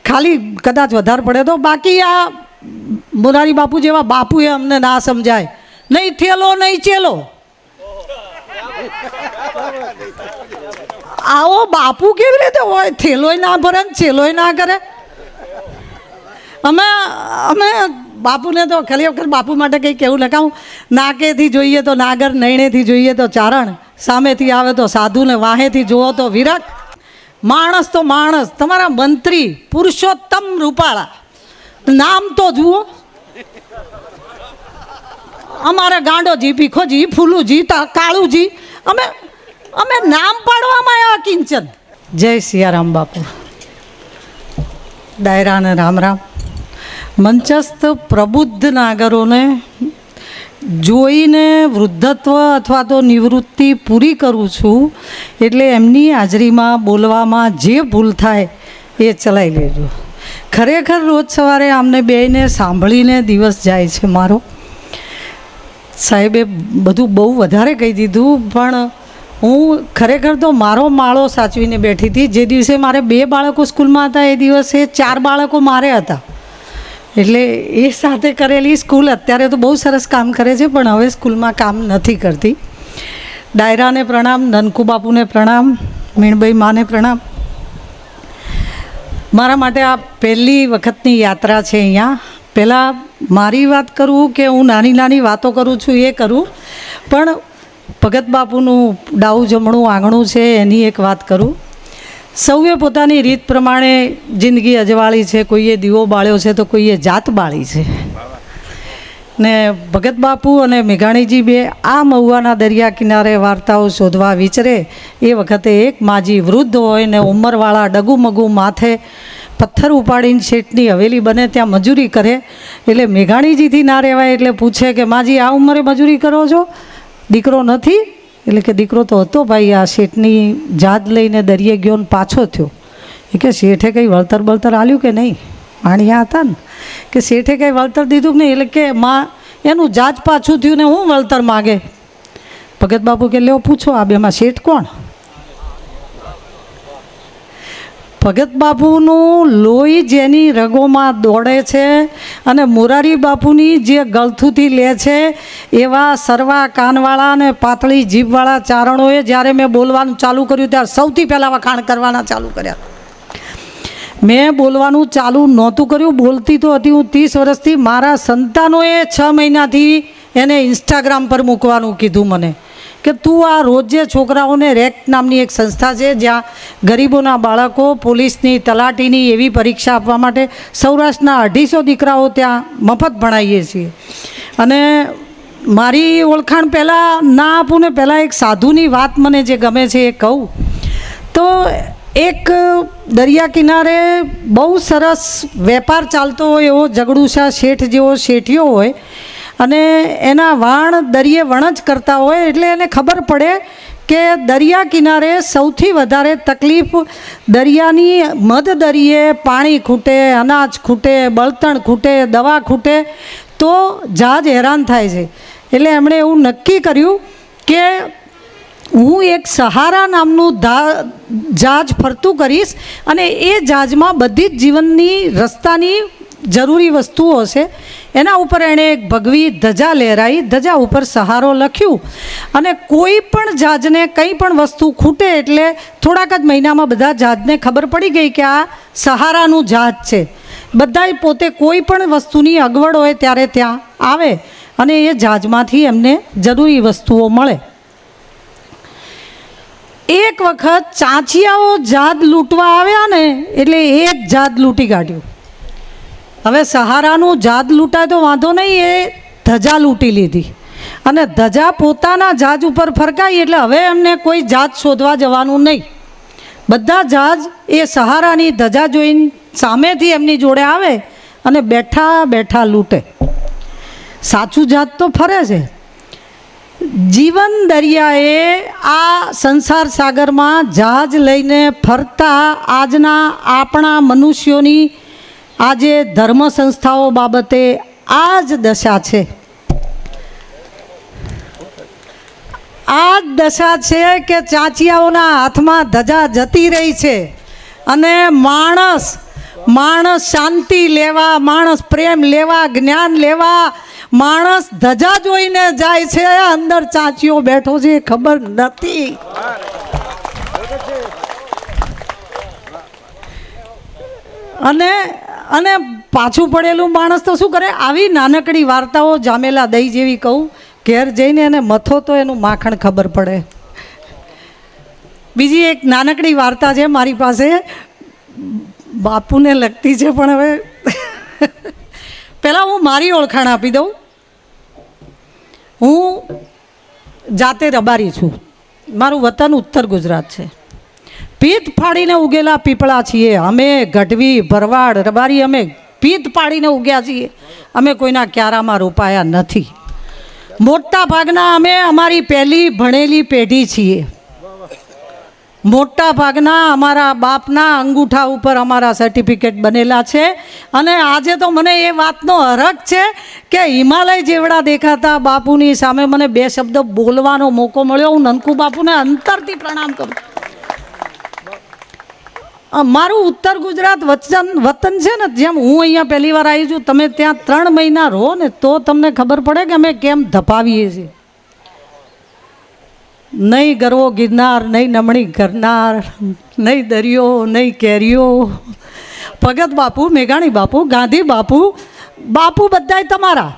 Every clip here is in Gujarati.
ખાલી કદાચ વધારે પડે તો, બાકી આ મોરારી બાપુ જેવા બાપુએ અમને ના સમજાય, નહીં થેલો નહીં ચેલો. આવો બાપુ કેવી રીતે હોય? થેલોય ના ભરે ને ચેલોય ના કરે. અમે બાપુને તો ખાલી વખત બાપુ માટે કંઈ કહેવું લખાવું, નાકેથી જોઈએ તો નાગર, નૈણેથી જોઈએ તો ચારણ, સામેથી આવે તો સાધુ ને વાહેથી જુઓ તો વિરક. માણસ તો માણસ, તમારા મંત્રી પુરુષોત્તમ રૂપાળા, નામ તો જુઓ. અમારે ગાંડોજી, ભીખોજી, ફૂલુજી, કાળુજી, અમે નામ પાડવામાં આવ્યા કિંચન. જય સિયારામ બાપુ. ડાયરાને રામ રામ. મંચસ્થ પ્રબુદ્ધ નાગરોને જોઈને વૃદ્ધત્વ અથવા તો નિવૃત્તિ પૂરી કરું છું, એટલે એમની હાજરીમાં બોલવામાં જે ભૂલ થાય એ ચલાવી લેજો. ખરેખર રોજ સવારે આમને બેયને સાંભળીને દિવસ જાય છે મારો. સાહેબે બધું બહુ વધારે કહી દીધું, પણ હું ખરેખર તો મારો માળો સાચવીને બેઠી હતી. જે દિવસે મારે 2 બાળકો સ્કૂલમાં હતા એ દિવસે 4 બાળકો મારે હતા, એટલે એ સાથે કરેલી સ્કૂલ અત્યારે તો બહુ સરસ કામ કરે છે, પણ હવે સ્કૂલમાં કામ નથી કરતી. ડાયરાને પ્રણામ, નનકુ બાપુને પ્રણામ, મીણબાઈ માને પ્રણામ. મારા માટે આ પહેલી વખતની યાત્રા છે અહીંયા. પહેલાં મારી વાત કરું કે હું નાની નાની વાતો કરું છું એ કરું, પણ ભગત બાપુનું ડાઉ જમણું આંગણું છે એની એક વાત કરું. સૌએ પોતાની રીત પ્રમાણે જિંદગી અજવાળી છે. કોઈએ દીવો બાળ્યો છે તો કોઈએ જાત બાળી છે. ને ભગત બાપુ અને મેઘાણીજી બે આ મહુવાના દરિયા કિનારે વાર્તાઓ શોધવા વિચરે એ વખતે એક માજી વૃદ્ધ હોય ને ઉંમરવાળા ડગુમગુ માથે પથ્થર ઉપાડીને શેઠની હવેલી બને ત્યાં મજૂરી કરે. એટલે મેઘાણીજીથી ના રહેવાય એટલે પૂછે કે માજી આ ઉંમરે મજૂરી કરો છો? દીકરો નથી? એટલે કે દીકરો તો હતો ભાઈ, આ શેઠની જાત લઈને દરિયે ગયો ને પાછો થયો. એ કે શેઠે કંઈ વળતર બળતર આલ્યું કે નહીં? માણિયા હતા ને, કે શેઠે કંઈ વળતર દીધું કે નહીં? એટલે કે માં એનું જાજ પાછું થયું ને હું વળતર માગે. ભગત બાપુ કે લ્યો પૂછો આ બેમાં શેઠ કોણ? ભગત બાપુનું લોહી જેની રગોમાં દોડે છે અને મોરારી બાપુની જે ગળથુથી લે છે એવા સરવા કાનવાળા અને પાતળી જીભવાળા ચારણોએ જ્યારે મેં બોલવાનું ચાલુ કર્યું ત્યારે સૌથી પહેલાં વખાણ કરવાના ચાલુ કર્યા. મેં બોલવાનું ચાલુ નહોતું કર્યું, બોલતી તો હતી હું 30 વર્ષથી. મારા સંતાનોએ 6 મહિનાથી એને ઇન્સ્ટાગ્રામ પર મૂકવાનું કીધું મને કે તું આ રોજે છોકરાઓને રેક્ટ નામની એક સંસ્થા છે જ્યાં ગરીબોના બાળકો પોલીસની તલાટીની એવી પરીક્ષા આપવા માટે સૌરાષ્ટ્રના 250 દીકરાઓ ત્યાં મફત ભણાવીએ છીએ. અને મારી ઓળખાણ પહેલાં ના આપું ને પહેલાં એક સાધુની વાત મને જે ગમે છે એ કહું તો, એક દરિયા કિનારે બહુ સરસ વેપાર ચાલતો હોય એવો જગડુશા શેઠ જેવો શેઠિયો હોય અને એના વાણ દરિયે વણજ કરતા હોય. એટલે એને ખબર પડે કે દરિયા કિનારે સૌથી વધારે તકલીફ દરિયાની મધ દરિયે પાણી ખૂટે, અનાજ ખૂટે, બળતણ ખૂટે, દવા ખૂટે તો જહાજ હેરાન થાય છે. એટલે એમણે એવું નક્કી કર્યું કે હું એક સહારા નામનું જહાજ ફરતું કરીશ અને એ જહાજમાં બધી જ જીવનની રસ્તાની જરૂરી વસ્તુઓ છે. એના ઉપર એણે એક ભગવી ધજા લહેરાઈ, ધજા ઉપર સહારો લખ્યું અને કોઈ પણ જહાજને કંઈ પણ વસ્તુ ખૂટે એટલે થોડાક જ મહિનામાં બધા જહાજને ખબર પડી ગઈ કે આ સહારાનું જહાજ છે. બધાય પોતે કોઈ પણ વસ્તુની અગવડ હોય ત્યારે ત્યાં આવે અને એ જહાજમાંથી એમને જરૂરી વસ્તુઓ મળે. એક વખત ચાંચિયાઓ જહાજ લૂંટવા આવ્યા ને એટલે એક જહાજ લૂંટી કાઢ્યું. હવે સહારાનું જહાજ લૂંટાય તો વાંધો નહીં, એ ધજા લૂંટી લીધી અને ધજા પોતાના જહાજ ઉપર ફરકાઈ એટલે હવે એમને કોઈ જહાજ શોધવા જવાનું નહીં. બધા જહાજ એ સહારાની ધજા જોઈને સામેથી એમની જોડે આવે અને બેઠા બેઠા લૂંટે. સાચું જહાજ તો ફરે છે. જીવન દરિયાએ આ સંસાર સાગરમાં જહાજ લઈને ફરતા આજના આપણા મનુષ્યોની આજે ધર્મ સંસ્થાઓ બાબતે આ જ દશા છે. આ જ દશા છે કે ચાંચિયાઓના હાથમાં ધજા જતી રહી છે અને માણસ માણસ શાંતિ લેવા, માણસ પ્રેમ લેવા, જ્ઞાન લેવા, માણસ ધજા જોઈને જાય છે, અંદર ચાંચીઓ બેઠો છે એ ખબર નથી. અને અને પાછું પડેલું માણસ તો શું કરે? આવી નાનકડી વાર્તાઓ જામેલા દહીં જેવી કહું, ઘેર જઈને એને મથો તો એનું માખણ ખબર પડે. બીજી એક નાનકડી વાર્તા છે મારી પાસે, બાપુને લગતી છે, પણ હવે પહેલાં હું મારી ઓળખાણ આપી દઉં. હું જાતે રબારી છું. મારું વતન ઉત્તર ગુજરાત છે. પીત ફાડીને ઉગેલા પીપળા છીએ અમે. ગઢવી, ભરવાડ, રબારી અમે પીત પાડીને ઉગ્યા છીએ. અમે કોઈના ક્યારામાં રોપાયા નથી. મોટા ભાગના અમે અમારી પહેલી ભણેલી પેઢી છીએ. મોટા ભાગના અમારા બાપના અંગૂઠા ઉપર અમારા સર્ટિફિકેટ બનેલા છે. અને આજે તો મને એ વાતનો હરખ છે કે હિમાલય જેવડા દેખાતા બાપુની સામે મને બે શબ્દ બોલવાનો મોકો મળ્યો. હું નનકુ બાપુને અંતરથી પ્રણામ કરું. મારું ઉત્તર ગુજરાત વતન છે ને, જેમ હું અહીંયા પહેલી વાર આવી છું, તમે ત્યાં 3 મહિના રહો ને તો તમને ખબર પડે કે અમે કેમ ધપાવીએ છીએ. નહીં ગરવો ગિરનાર, નહીં નમણી કરનાર, નહીં દરિયો, નહીં કેરીઓ. ભગત બાપુ, મેઘાણી બાપુ, ગાંધી બાપુ, બાપુ બધાય તમારા.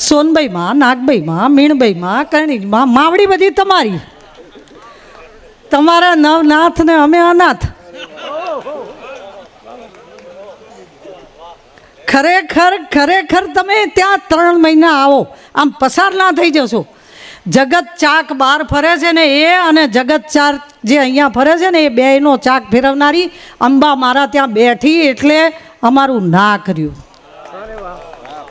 સોનબાઈમાં, નાગબાઈમાં, મીણબાઈમાં, કરણીમાં, માવડી બધી તમારી. તમારા નવનાથ ને અમે અનાથ. ખરેખર ખરેખર તમે ત્યાં 3 મહિના આવો, આમ પસાર ના થઈ જશો. જગત ચાક બહાર ફરે છે ને એ, અને જગત ચાર જે અહીંયા ફરે છે ને એ બેયનો ચાક ફેરવનારી અંબા મારા ત્યાં બેઠી, એટલે અમારું ના કર્યું.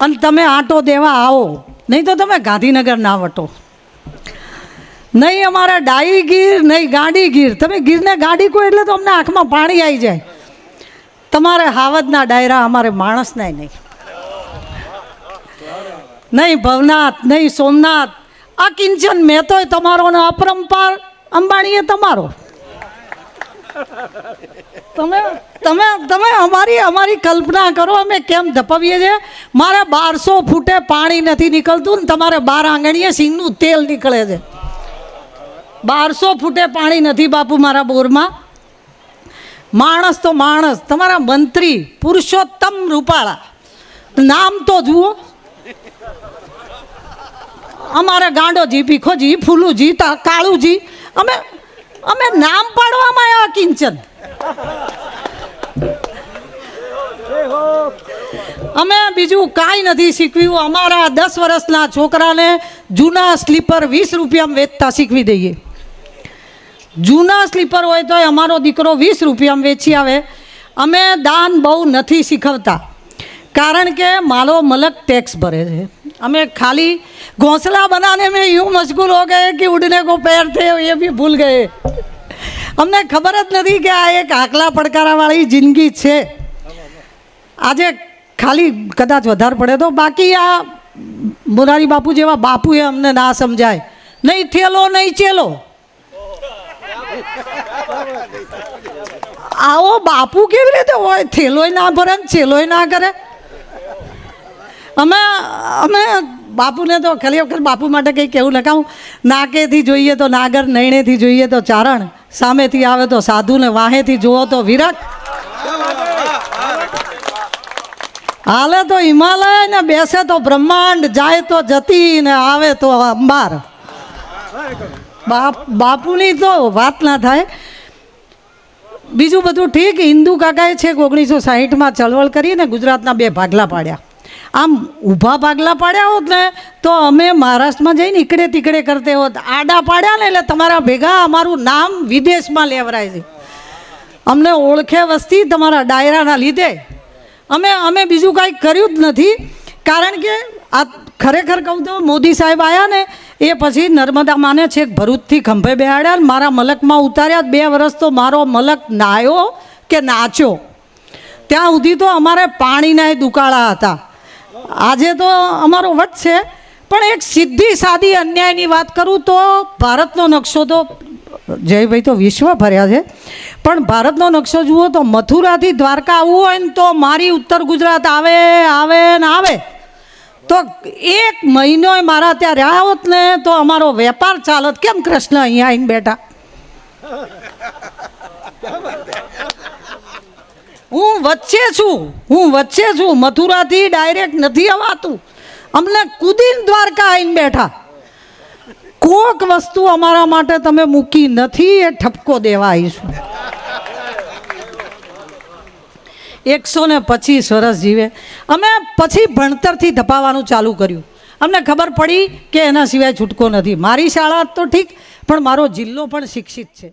અને તમે આંટો દેવા આવો, નહીં તો તમે ગાંધીનગર ના વટો. નહીં અમારા ડાઈ ગીર, નહીં ગાંડી ગીર. તમે ગીરને ગાંડી કહો એટલે તો અમને આંખમાં પાણી આવી જાય. તમારે હાવદના ડાયરા, અમારે માણસના નહીં. નહીં ભવનાથ, નહીં સોમનાથ. આ કિંચન મેં તોય તમારો ને અપરંપાર અંબાણીએ તમારો. તમે તમે તમે અમારી કલ્પના કરો અમે કેમ ધપાવીએ છીએ. મારે 1200 ફૂટે પાણી નથી નીકળતું ને તમારે 12 આંગણીએ સિંગનું તેલ નીકળે છે. 1200 ફૂટે પાણી નથી બાપુ મારા બોરમાં. માણસ તો માણસ. તમારા મંત્રી પુરુષોત્તમ રૂપાળા, નામ તો જુઓ. અમારે ગાંડોજી, ભીખોજી, ફૂલુજી, કાળુજી, અમે નામ પાડવામાં આવ્યા કિંચન. અમે બીજું કાંઈ નથી શીખવ્યું. અમારા 10 વર્ષના છોકરાને જૂના સ્લીપર 20 રૂપિયામાં વેચતા શીખવી દઈએ. જૂના સ્લીપર હોય તો અમારો દીકરો 20 રૂપિયામાં વેચી આવે. અમે દાન બહુ નથી શીખવતા, કારણ કે માલો મલક ટેક્સ ભરે છે. અમે ખાલી घोंसला बनाने में यूं मशगूल हो गए कि उड़ने को पैर थे ये भी भूल गए. અમને ખબર જ નથી કે આ એક આકલા પડકારાવાળી જિંદગી છે. આજે ખાલી કદાચ વધારે પડે તો, બાકી આ મોરારી બાપુ જેવા બાપુએ અમને ના સમજાય. નહીં થેલો નહીં ચેલો. આવો બાપુ કેવી રીતે હોય? થેલોય ના ભરે ને ચેલોય ના કરે. અમે બાપુને તો ખાલી વખત બાપુ માટે કંઈ કહેવું લખાવું. નાકેથી જોઈએ તો નાગર, નૈણેથી જોઈએ તો ચારણ, સામેથી આવે તો સાધુ ને વાહેથી જુઓ તો વિરક. હાલે તો હિમાલય ને બેસે તો બ્રહ્માંડ, જાય તો જતી ને આવે તો અંબાર. બાપુની તો વાત ના થાય. બીજું બધું ઠીક. હિન્દુ કાકાએ છેક 1960માં ચળવળ કરીને ગુજરાતના 2 ભાગલા પાડ્યા. આમ ઊભા ભાગલા પાડ્યા હોત ને તો અમે મહારાષ્ટ્રમાં જઈને ઈકડે તીકડે કરતે હોત. આડા પાડ્યા ને એટલે તમારા ભેગા અમારું નામ વિદેશમાં લેવરાય છે. અમને ઓળખે વસ્તી તમારા ડાયરાના લીધે. અમે બીજું કાંઈ કર્યું જ નથી. કારણ કે આ ખરેખર કહું તો મોદી સાહેબ આવ્યા ને એ પછી નર્મદા માને છેક ભરૂચથી ખંભે બેહાડ્યા, મારા મલકમાં ઉતાર્યા. 2 વર્ષ તો મારો મલક નાયો કે નાચ્યો. ત્યાં સુધી તો અમારે પાણીના દુકાળા હતા. આજે તો અમારો વટ છે. પણ એક સીધી સાદી અન્યાયની વાત કરું તો ભારતનો નકશો તો જયભાઈ તો વિશ્વ ફર્યા છે, પણ ભારતનો નકશો જુઓ તો મથુરાથી દ્વારકા આવવું હોય ને તો મારી ઉત્તર ગુજરાત આવે આવે ને આવે તો 1 મહિનો મારા ત્યાં રહ્યા હોત ને તો અમારો વેપાર ચાલત. કેમ કૃષ્ણ અહીંયા આવીને બેઠા? હું વચ્ચે છું, મથુરાથી ડાયરેક્ટ નથી અવાતું, અમને કુદીન દ્વારકા આવીને બેઠા. કોક વસ્તુ અમારા માટે તમે મૂકી નથી, એ ઠપકો દેવા આવીશું. 125 વર્ષ જીવે. અમે પછી ભણતરથી ધપાવવાનું ચાલુ કર્યું. અમને ખબર પડી કે એના સિવાય છૂટકો નથી. મારી શાળા તો ઠીક, પણ મારો જિલ્લો પણ શિક્ષિત છે.